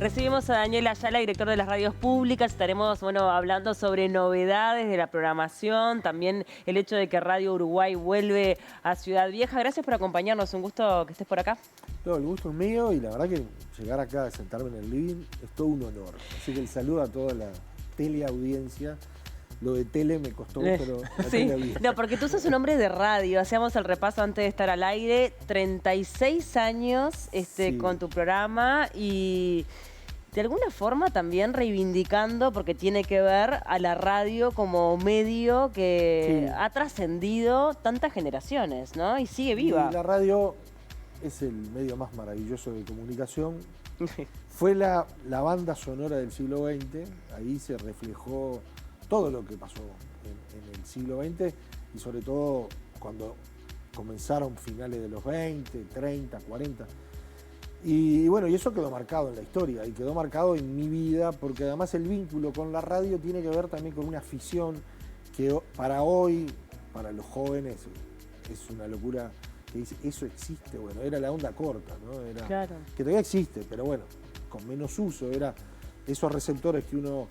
Recibimos a Daniel Ayala, director de las radios públicas. Estaremos, hablando sobre novedades de la programación, también el hecho de que Radio Uruguay vuelve a Ciudad Vieja. Gracias por acompañarnos, un gusto que estés por acá. No, el gusto es mío y la verdad que llegar acá a sentarme en el living es todo un honor. Así que el saludo a toda la teleaudiencia. Lo de tele me costó, pero la sí. teleaudiencia. No, porque tú sos un hombre de radio. Hacíamos el repaso antes de estar al aire. 36 años Sí. con tu programa y de alguna forma también reivindicando, porque tiene que ver a la radio como medio que Sí. ha trascendido tantas generaciones, ¿no? Y sigue viva. Y la radio es el medio más maravilloso de comunicación. Fue la banda sonora del siglo XX. Ahí se reflejó todo lo que pasó en el siglo XX y sobre todo cuando comenzaron finales de los 20, 30, 40. Y bueno, y eso quedó marcado en la historia y quedó marcado en mi vida porque además el vínculo con la radio tiene que ver también con una afición que para hoy, para los jóvenes, es una locura que dice, eso existe. Bueno, era la onda corta, ¿no? Era, claro. Que todavía existe, pero bueno, con menos uso. Era esos receptores que uno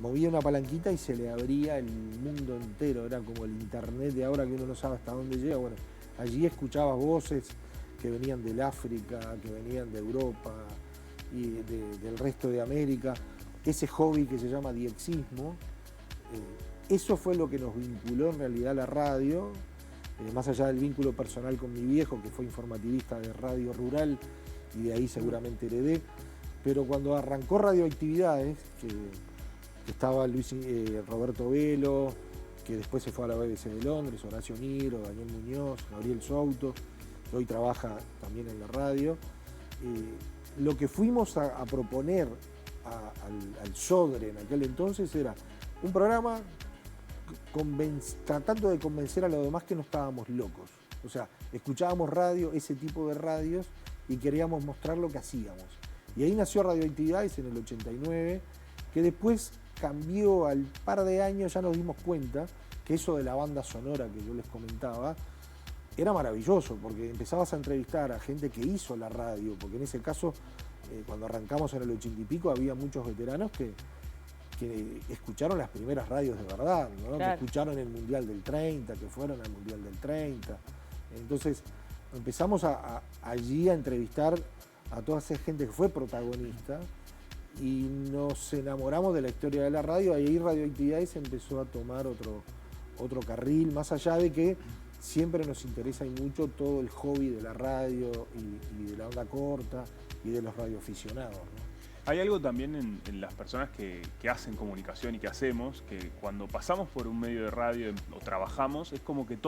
movía una palanquita y se le abría el mundo entero. Era como el internet de ahora que uno no sabe hasta dónde llega. Bueno, allí escuchabas voces que venían del África, que venían de Europa y del resto de América. Ese hobby que se llama diexismo, eso fue lo que nos vinculó en realidad a la radio, más allá del vínculo personal con mi viejo, que fue informativista de Radio Rural, y de ahí seguramente heredé. Pero cuando arrancó Radioactividades, que estaba Roberto Velo, que después se fue a la BBC de Londres, Horacio Niro, Daniel Muñoz, Gabriel Souto, que hoy trabaja también en la radio, lo que fuimos a proponer al Sodre en aquel entonces era un programa tratando de convencer a los demás que no estábamos locos. O sea, escuchábamos radio, ese tipo de radios, y queríamos mostrar lo que hacíamos. Y ahí nació Radioactividades en el 89, que después cambió al par de años, ya nos dimos cuenta que eso de la banda sonora que yo les comentaba era maravilloso, porque empezabas a entrevistar a gente que hizo la radio, porque en ese caso, cuando arrancamos en el 80 y pico, había muchos veteranos que escucharon las primeras radios de verdad, ¿no? Claro. Que escucharon el Mundial del 30, que fueron al Mundial del 30. Entonces empezamos allí a entrevistar a toda esa gente que fue protagonista y nos enamoramos de la historia de la radio. Ahí Radioactividades empezó a tomar otro carril, más allá de que siempre nos interesa y mucho todo el hobby de la radio y de la onda corta y de los radioaficionados, ¿no? Hay algo también en las personas que hacen comunicación y que hacemos, que cuando pasamos por un medio de radio o trabajamos, es como que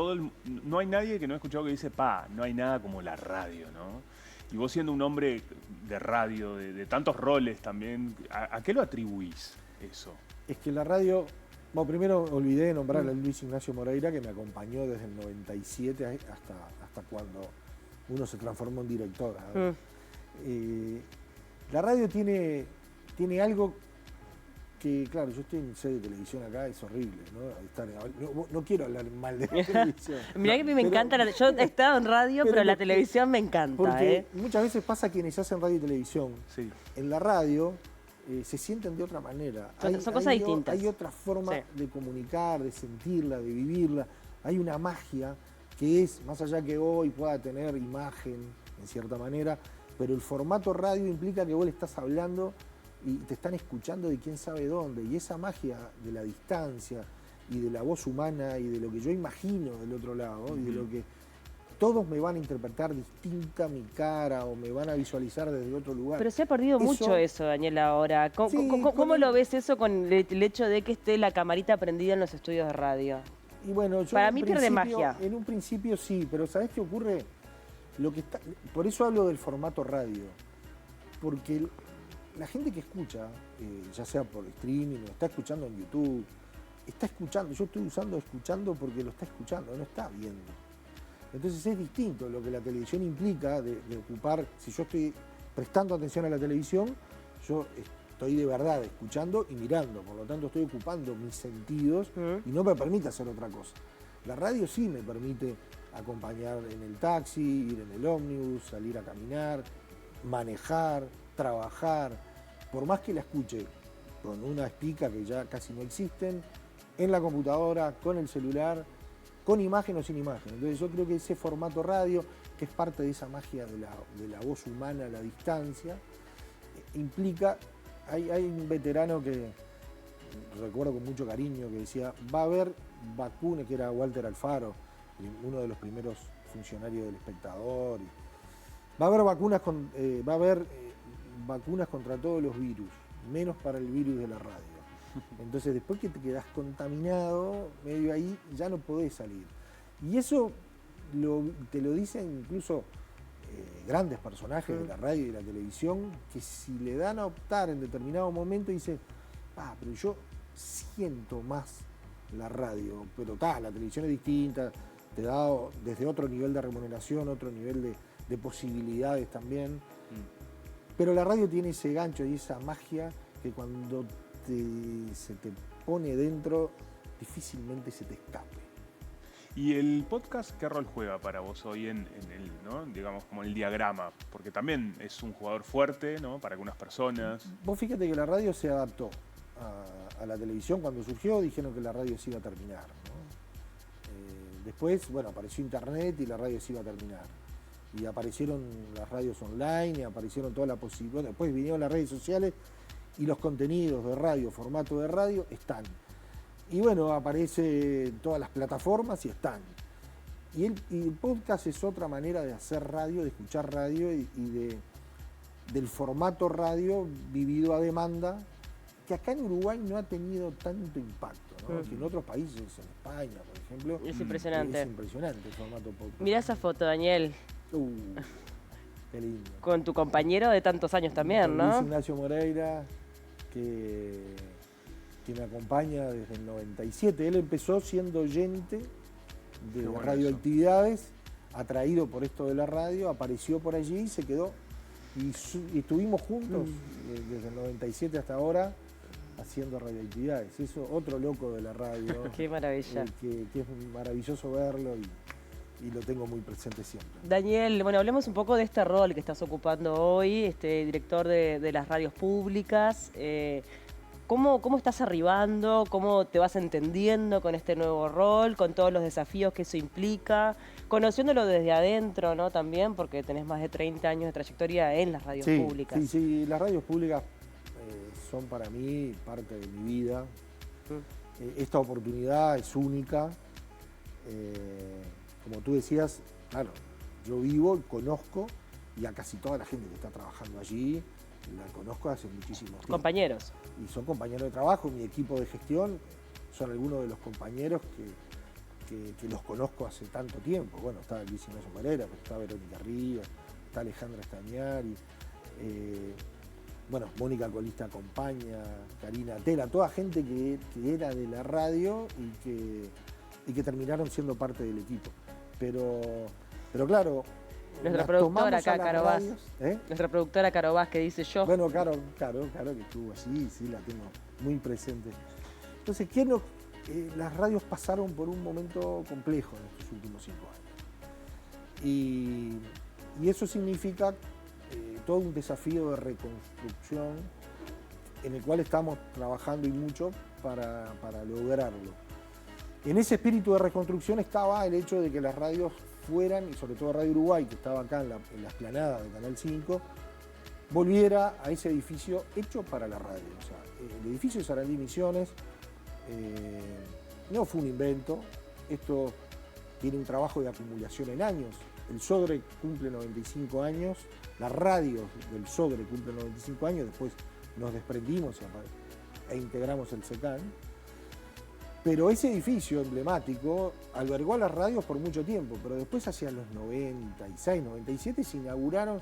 no hay nadie que no ha escuchado que dice, no hay nada como la radio, ¿no? Y vos siendo un hombre de radio, de tantos roles también, ¿a qué lo atribuís eso? Es que la radio, bueno, primero olvidé de nombrar a Luis Ignacio Moreira, que me acompañó desde el 97 hasta cuando uno se transformó en director. La radio tiene algo que, claro, yo estoy en sede de televisión acá, es horrible, ¿no? No quiero hablar mal de la televisión. Mirá que a mí me encanta, yo he estado en radio, pero la televisión me encanta. Porque muchas veces pasa quienes hacen radio y televisión, sí, en la radio se sienten de otra manera. Son cosas distintas. Hay otra forma de comunicar, de sentirla, de vivirla. Hay una magia que es, más allá que hoy pueda tener imagen, en cierta manera, pero el formato radio implica que vos le estás hablando y te están escuchando de quién sabe dónde. Y esa magia de la distancia y de la voz humana y de lo que yo imagino del otro lado y de lo que todos me van a interpretar distinta mi cara o me van a visualizar desde otro lugar. Pero se ha perdido mucho eso, Daniel, ahora. ¿Cómo lo ves eso con el hecho de que esté la camarita prendida en los estudios de radio? Y bueno, yo para mí pierde magia. En un principio sí, pero ¿sabés qué ocurre? Por eso hablo del formato radio, porque la gente que escucha, ya sea por streaming o está escuchando en YouTube, está escuchando, yo estoy usando escuchando porque lo está escuchando, no está viendo. Entonces es distinto lo que la televisión implica de ocupar, si yo estoy prestando atención a la televisión, yo estoy de verdad escuchando y mirando, por lo tanto estoy ocupando mis sentidos y no me permite hacer otra cosa. La radio sí me permite acompañar en el taxi, ir en el ómnibus, salir a caminar, manejar, trabajar. por más que la escuche con una speaker que ya casi no existen, en la computadora, con el celular, con imagen o sin imagen. Entonces yo creo que ese formato radio, que es parte de esa magia de la voz humana a la distancia, implica, hay un veterano que recuerdo con mucho cariño que decía, va a haber vacunas, que era Walter Alfaro, uno de los primeros funcionarios del Espectador, va a haber vacunas contra todos los virus, menos para el virus de la radio. Entonces después que te quedás contaminado, medio ahí, ya no podés salir. Y eso te lo dicen incluso grandes personajes de la radio y de la televisión, que si le dan a optar en determinado momento, dicen, pero yo siento más la radio, pero la televisión es distinta, te da desde otro nivel de remuneración, otro nivel de posibilidades también. Pero la radio tiene ese gancho y esa magia que cuando se te pone dentro, difícilmente se te escape. ¿Y el podcast qué rol juega para vos hoy en el, ¿no? digamos, como el diagrama? Porque también es un jugador fuerte, ¿no? Para algunas personas. Vos fíjate que la radio se adaptó a la televisión. Cuando surgió dijeron que la radio se iba a terminar, ¿no? Después, bueno, apareció internet y la radio se iba a terminar. Y aparecieron las radios online y aparecieron toda la posibilidad. Bueno, después vinieron las redes sociales y los contenidos de radio, formato de radio, están. Y bueno, aparecen todas las plataformas y están. Y el podcast es otra manera de hacer radio, de escuchar radio y del formato radio vivido a demanda, que acá en Uruguay no ha tenido tanto impacto, ¿no? Que en otros países, en España, por ejemplo. Es impresionante. Es impresionante el formato podcast. Mirá esa foto, Daniel. Qué lindo. Con tu compañero de tantos años también, ¿no? Luis Ignacio Moreira, que me acompaña desde el 97. Él empezó siendo oyente de radioactividades, atraído por esto de la radio, apareció por allí y se quedó. Y estuvimos juntos desde el 97 hasta ahora haciendo radioactividades. Eso, otro loco de la radio. Qué maravilla. Que es maravilloso verlo y lo tengo muy presente siempre. Daniel, bueno, hablemos un poco de este rol que estás ocupando hoy, director de las radios públicas. ¿Cómo estás arribando? ¿Cómo te vas entendiendo con este nuevo rol, con todos los desafíos que eso implica? Conociéndolo desde adentro, ¿no? También, porque tenés más de 30 años de trayectoria en las radios públicas. Sí, las radios públicas son para mí parte de mi vida. Esta oportunidad es única. Como tú decías, claro, yo vivo y conozco, y a casi toda la gente que está trabajando allí, la conozco hace muchísimos tiempos. Compañeros. Y son compañeros de trabajo, mi equipo de gestión son algunos de los compañeros que los conozco hace tanto tiempo. Bueno, está Luis Ignacio Moreira, pero está Verónica Rivas, está Alejandra Stagnari, bueno, Mónica Colista acompaña, Karina Tela, toda gente que era de la radio y que terminaron siendo parte del equipo. Pero claro, nuestra productora acá, Caro Vaz. Nuestra productora Caro Vaz, que dice yo. Bueno, Caro que estuvo allí, sí, la tengo muy presente. Entonces, las radios pasaron por un momento complejo en estos últimos 5 años. Y eso significa todo un desafío de reconstrucción en el cual estamos trabajando y mucho para lograrlo. En ese espíritu de reconstrucción estaba el hecho de que las radios fueran, y sobre todo Radio Uruguay, que estaba acá en la explanada de Canal 5, volviera a ese edificio hecho para la radio. O sea, el edificio de Sarandí Misiones no fue un invento, esto tiene un trabajo de acumulación en años. El Sodre cumple 95 años, la radio del Sodre cumple 95 años, después nos desprendimos e integramos el SECAN. Pero ese edificio emblemático albergó a las radios por mucho tiempo, pero después hacia los 96, 97 se inauguraron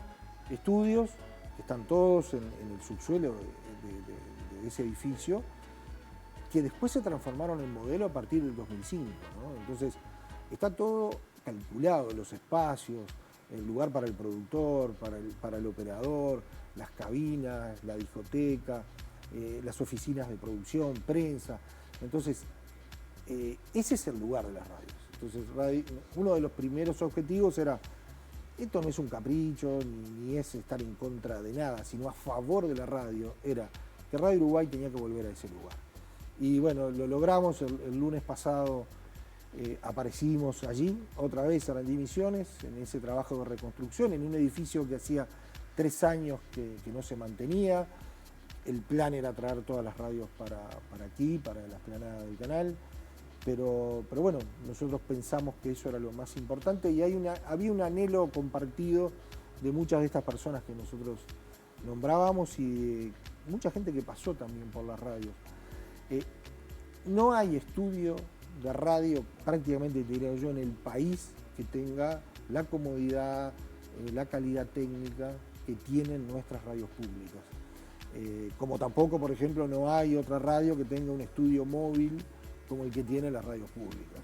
estudios que están todos en el subsuelo de ese edificio, que después se transformaron en modelo a partir del 2005, ¿no? Entonces está todo calculado, los espacios, el lugar para el productor, para el operador, las cabinas, la discoteca, las oficinas de producción, prensa. Entonces, ese es el lugar de las radios. Entonces, uno de los primeros objetivos era esto no es un capricho, ni es estar en contra de nada, sino a favor de la radio, era que Radio Uruguay tenía que volver a ese lugar. Y bueno, lo logramos, el lunes pasado aparecimos allí, otra vez a Sarandí Misiones, en ese trabajo de reconstrucción, en un edificio que hacía 3 años que no se mantenía. El plan era traer todas las radios para aquí, para la explanada del canal, pero bueno, nosotros pensamos que eso era lo más importante y había un anhelo compartido de muchas de estas personas que nosotros nombrábamos y de mucha gente que pasó también por las radios. No hay estudio de radio, prácticamente diría yo, en el país que tenga la comodidad, la calidad técnica que tienen nuestras radios públicas. Como tampoco, por ejemplo, no hay otra radio que tenga un estudio móvil como el que tienen las radios públicas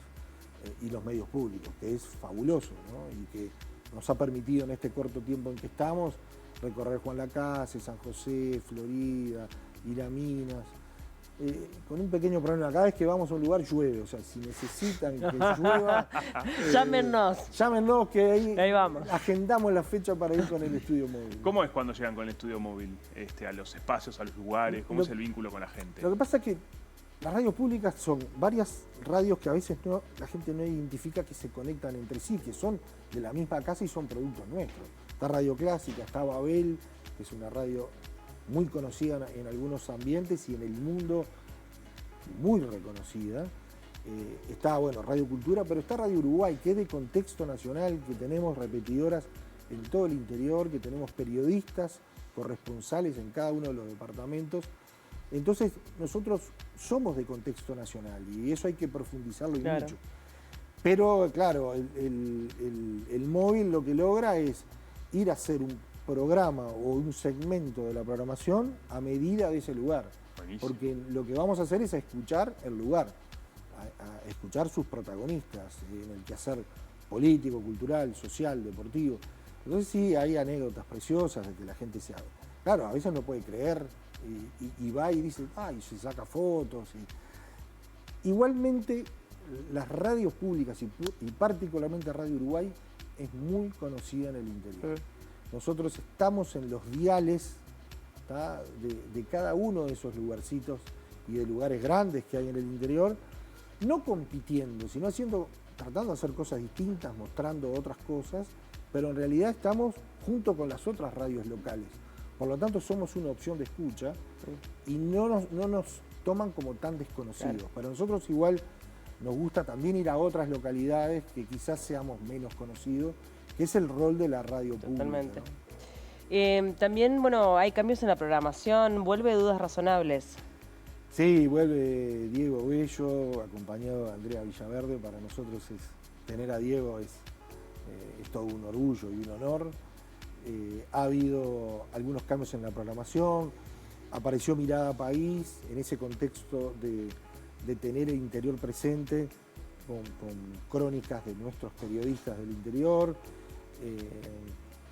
y los medios públicos, que es fabuloso, ¿no? Y que nos ha permitido en este corto tiempo en que estamos recorrer Juan Lacase, San José, Florida, ir a Minas. Con un pequeño problema, cada vez que vamos a un lugar llueve, o sea, si necesitan que llueva, Llámenos, que ahí vamos. Agendamos la fecha para ir con el estudio móvil. ¿Cómo es cuando llegan con el estudio móvil a los espacios, a los lugares? ¿Cómo es el vínculo con la gente? Lo que pasa es que las radios públicas son varias radios que a veces la gente no identifica que se conectan entre sí, que son de la misma casa y son productos nuestros. Está Radio Clásica, está Babel, que es una radio muy conocida en algunos ambientes y en el mundo muy reconocida. Está, bueno, Radio Cultura, pero está Radio Uruguay, que es de contexto nacional, que tenemos repetidoras en todo el interior, que tenemos periodistas, corresponsales en cada uno de los departamentos. Entonces, nosotros somos de contexto nacional y eso hay que profundizarlo y mucho. Pero, claro, el móvil lo que logra es ir a hacer un programa o un segmento de la programación a medida de ese lugar. Buenísimo. Porque lo que vamos a hacer es a escuchar el lugar, a escuchar sus protagonistas en el quehacer político, cultural, social, deportivo. Entonces sí, hay anécdotas preciosas de que la gente se... Claro, a veces no puede creer y va y dice, y se saca fotos. Igualmente, las radios públicas y particularmente Radio Uruguay es muy conocida en el interior. Nosotros estamos en los diales de cada uno de esos lugarcitos y de lugares grandes que hay en el interior, no compitiendo, sino tratando de hacer cosas distintas, mostrando otras cosas, pero en realidad estamos junto con las otras radios locales. Por lo tanto, somos una opción de escucha y no nos toman como tan desconocidos. Claro. Para nosotros igual nos gusta también ir a otras localidades que quizás seamos menos conocidos, que es el rol de la radio pública. Totalmente. ¿No? También, bueno, hay cambios en la programación, vuelve Dudas Razonables. Sí, vuelve Diego Bello, acompañado de Andrea Villaverde. Para nosotros tener a Diego es todo un orgullo y un honor. Ha habido algunos cambios en la programación, apareció Mirada País en ese contexto de tener el interior presente con crónicas de nuestros periodistas del interior.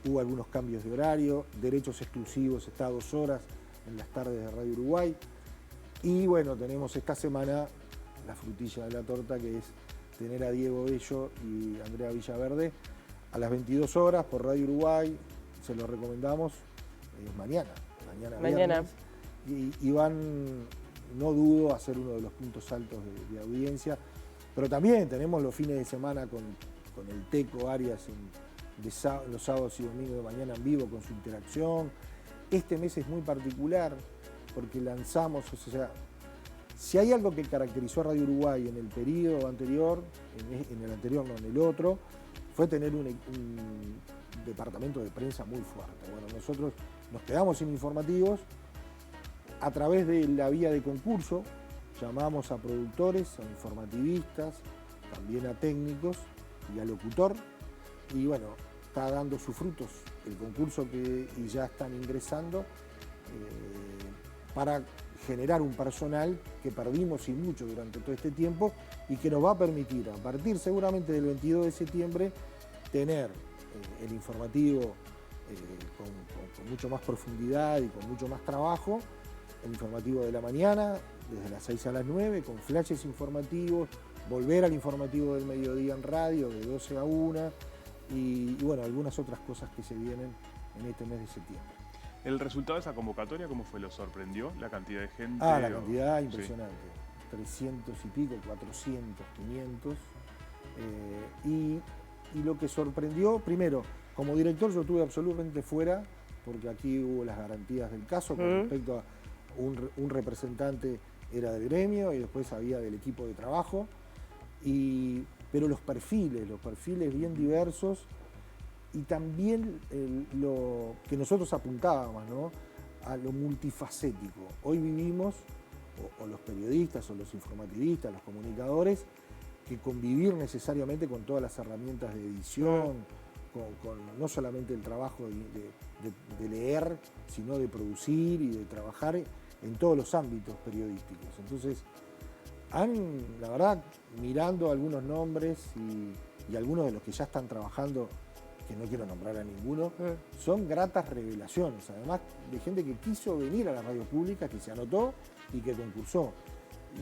Hubo algunos cambios de horario, derechos exclusivos, está a 2 horas en las tardes de Radio Uruguay. Y bueno, tenemos esta semana la frutilla de la torta, que es tener a Diego Bello y Andrea Villaverde a las 22 horas por Radio Uruguay. Se lo recomendamos mañana viernes. Y van, no dudo, a ser uno de los puntos altos de audiencia. Pero también tenemos los fines de semana con el Teco Arias los sábados y domingos de mañana en vivo con su interacción. Este mes es muy particular porque lanzamos, o sea, si hay algo que caracterizó a Radio Uruguay en el periodo anterior, en el anterior no, en el otro, fue tener un departamento de prensa muy fuerte. Bueno, nosotros nos quedamos sin informativos. A través de la vía de concurso llamamos a productores, a informativistas, también a técnicos y a locutor. Y bueno, está dando sus frutos el concurso y ya están ingresando para generar un personal que perdimos y mucho durante todo este tiempo y que nos va a permitir, a partir seguramente del 22 de septiembre, tener el informativo con mucho más profundidad y con mucho más trabajo, el informativo de la mañana, desde las 6 a las 9, con flashes informativos, volver al informativo del mediodía en radio, de 12 a 1, y bueno, algunas otras cosas que se vienen en este mes de septiembre. ¿El resultado de esa convocatoria cómo fue? ¿Lo sorprendió la cantidad de gente? La cantidad Sí. impresionante. 300 y pico, 400, 500. Y lo que sorprendió, primero, como director yo estuve absolutamente fuera, porque aquí hubo las garantías del caso con respecto a un representante era del gremio y después había del equipo de trabajo, pero los perfiles bien diversos y también lo que nosotros apuntábamos, ¿no?, a lo multifacético. Hoy vivimos, o los periodistas, o los informativistas, los comunicadores, que convivir necesariamente con todas las herramientas de edición, con no solamente el trabajo de leer, sino de producir y de trabajar en todos los ámbitos periodísticos. Entonces, la verdad, mirando algunos nombres y algunos de los que ya están trabajando, que no quiero nombrar a ninguno, son gratas revelaciones, además de gente que quiso venir a la radio pública, que se anotó y que concursó.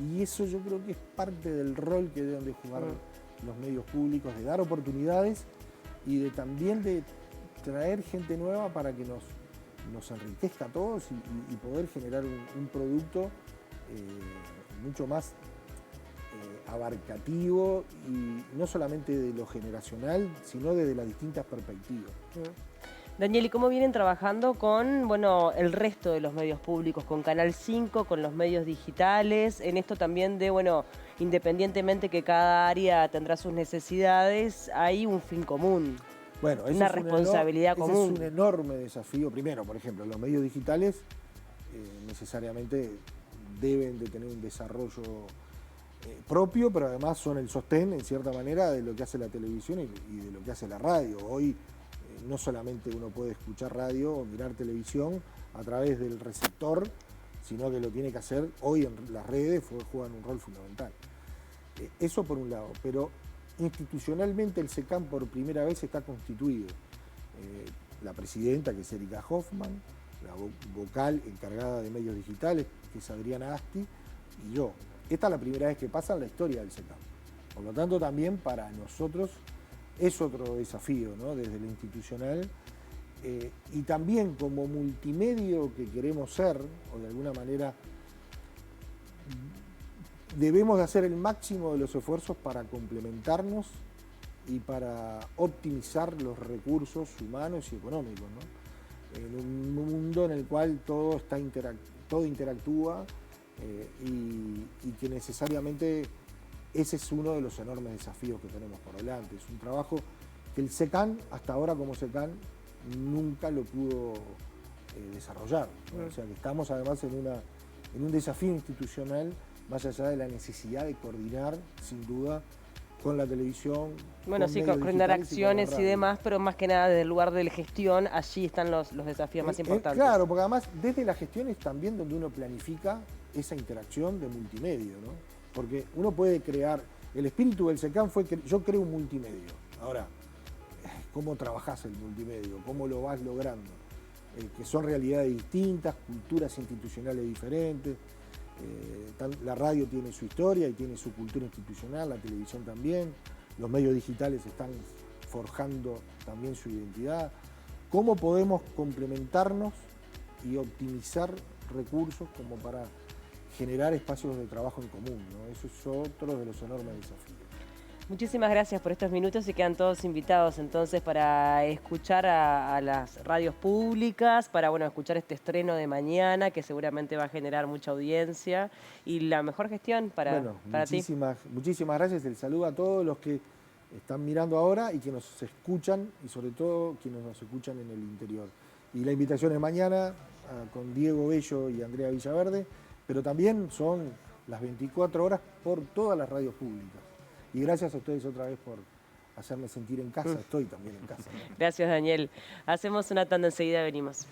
Y eso yo creo que es parte del rol que deben de jugar los medios públicos, de dar oportunidades y también de traer gente nueva para que nos enriquezca a todos y poder generar un producto mucho más abarcativo, y no solamente de lo generacional, sino desde las distintas perspectivas. Daniel, ¿y cómo vienen trabajando con el resto de los medios públicos, con Canal 5, con los medios digitales, en esto también de, independientemente que cada área tendrá sus necesidades, hay un fin común? Bueno, una responsabilidad común. Ese es un enorme desafío. Primero, por ejemplo, los medios digitales necesariamente deben de tener un desarrollo propio, pero además son el sostén, en cierta manera, de lo que hace la televisión y de lo que hace la radio. Hoy no solamente uno puede escuchar radio o mirar televisión a través del receptor, sino que lo tiene que hacer hoy en las redes, juegan un rol fundamental. Eso por un lado, pero institucionalmente el SECAM por primera vez está constituido. La presidenta, que es Erika Hoffman, la vocal encargada de medios digitales, que es Adriana Asti, y yo. Esta es la primera vez que pasa en la historia del SECAM. Por lo tanto, también para nosotros es otro desafío, ¿no?, desde lo institucional. Y también como multimedio que queremos ser, o de alguna manera debemos de hacer el máximo de los esfuerzos para complementarnos y para optimizar los recursos humanos y económicos, ¿no?, en un mundo en el cual todo interactúa y que necesariamente ese es uno de los enormes desafíos que tenemos por delante. Es un trabajo que el SECAM, hasta ahora como SECAM, nunca lo pudo desarrollar, ¿no? O sea que estamos además en un desafío institucional, más allá de la necesidad de coordinar, sin duda, con la televisión. Bueno, sí, coordinar acciones y demás, pero más que nada desde el lugar de la gestión, allí están los desafíos más importantes. Claro, porque además desde la gestión es también donde uno planifica esa interacción de multimedio, ¿no? Porque uno puede crear, el espíritu del SECAM fue que yo creo un multimedio. Ahora, ¿cómo trabajás el multimedio? ¿Cómo lo vas logrando? Que son realidades distintas, culturas institucionales diferentes. La radio tiene su historia y tiene su cultura institucional, la televisión también. Los medios digitales están forjando también su identidad. ¿Cómo podemos complementarnos y optimizar recursos como para generar espacios de trabajo en común, ¿no? Eso es otro de los enormes desafíos. Muchísimas gracias por estos minutos y quedan todos invitados entonces para escuchar a las radios públicas, para escuchar este estreno de mañana que seguramente va a generar mucha audiencia y la mejor gestión para ti. Muchísimas gracias, el saludo a todos los que están mirando ahora y que nos escuchan y sobre todo quienes nos escuchan en el interior. Y la invitación es mañana con Diego Bello y Andrea Villaverde, pero también son las 24 horas por todas las radios públicas. Y gracias a ustedes otra vez por hacerme sentir en casa. Estoy también en casa, ¿no? Gracias, Daniel. Hacemos una tanda, enseguida venimos.